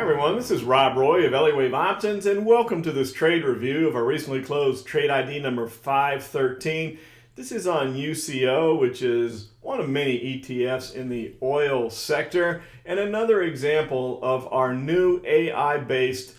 everyone, this is Rob Roy of Elliott Options, and welcome to this trade review of our recently closed trade ID number 513. This is on UCO, which is one of many ETFs in the oil sector, and another example of our new AI-based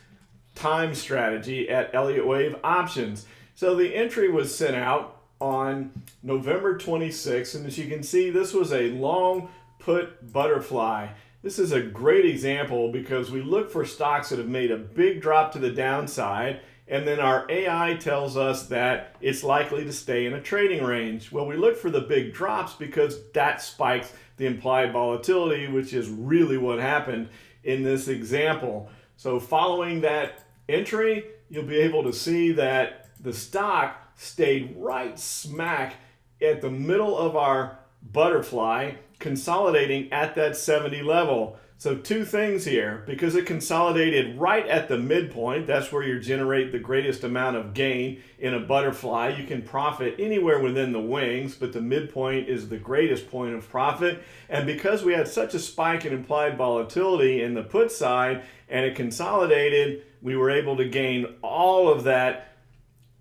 time strategy at Elliott Options. So the entry was sent out on November 26th, and as you can see, this was a long put butterfly. This is a great example because we look for stocks that have made a big drop to the downside, and then our AI tells us that it's likely to stay in a trading range. Well, we look for the big drops because that spikes the implied volatility, which is really what happened in this example. So following that entry, you'll be able to see that the stock stayed right smack at the middle of our butterfly, consolidating at that 70 level. So two things here, because it consolidated right at the midpoint, that's where you generate the greatest amount of gain in a butterfly. You can profit anywhere within the wings, but the midpoint is the greatest point of profit. And because we had such a spike in implied volatility in the put side and it consolidated, we were able to gain all of that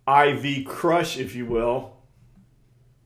IV crush, if you will.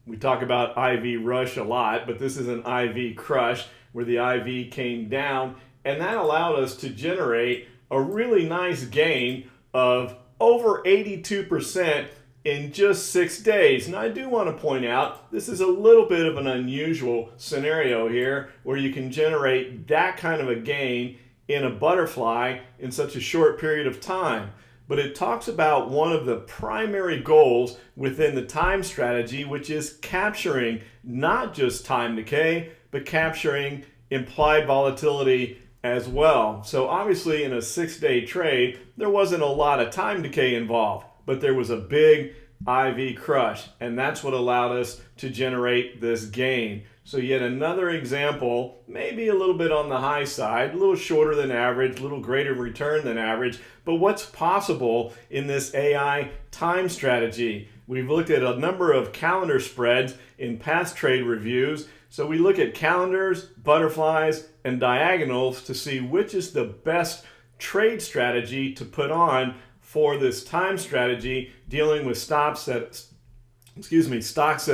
We talk about IV rush a lot, but this is an IV crush where the IV came down, and that allowed us to generate a really nice gain of over 82% in just 6 days. Now I do want to point out this is a little bit of an unusual scenario here where you can generate that kind of a gain in a butterfly in such a short period of time. But it talks about one of the primary goals within the time strategy, which is capturing not just time decay, but capturing implied volatility as well. So obviously in a 6-day trade, there wasn't a lot of time decay involved, but there was a big IV crush, and that's what allowed us to generate this gain. So yet another example, maybe a little bit on the high side, a little shorter than average, a little greater return than average, but what's possible in this AI time strategy? We've looked at a number of calendar spreads in past trade reviews. So we look at calendars, butterflies, and diagonals to see which is the best trade strategy to put on for this time strategy, dealing with stocks that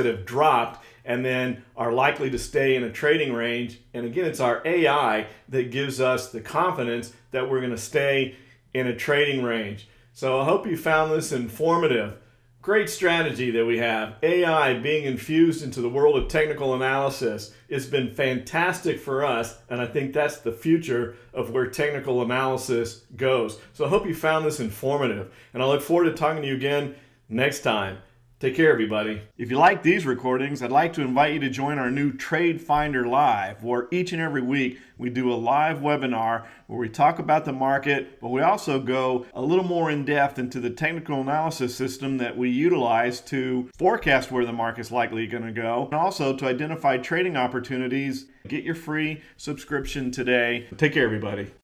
have dropped and then are likely to stay in a trading range. And again, it's our AI that gives us the confidence that we're going to stay in a trading range. So I hope you found this informative. Great strategy that we have. AI being infused into the world of technical analysis. It's been fantastic for us, and I think that's the future of where technical analysis goes. So I hope you found this informative, and I look forward to talking to you again next time. Take care, everybody. If you like these recordings, I'd like to invite you to join our new Trade Finder Live, where each and every week we do a live webinar where we talk about the market, but we also go a little more in depth into the technical analysis system that we utilize to forecast where the market's likely going to go, and also to identify trading opportunities. Get your free subscription today. Take care, everybody.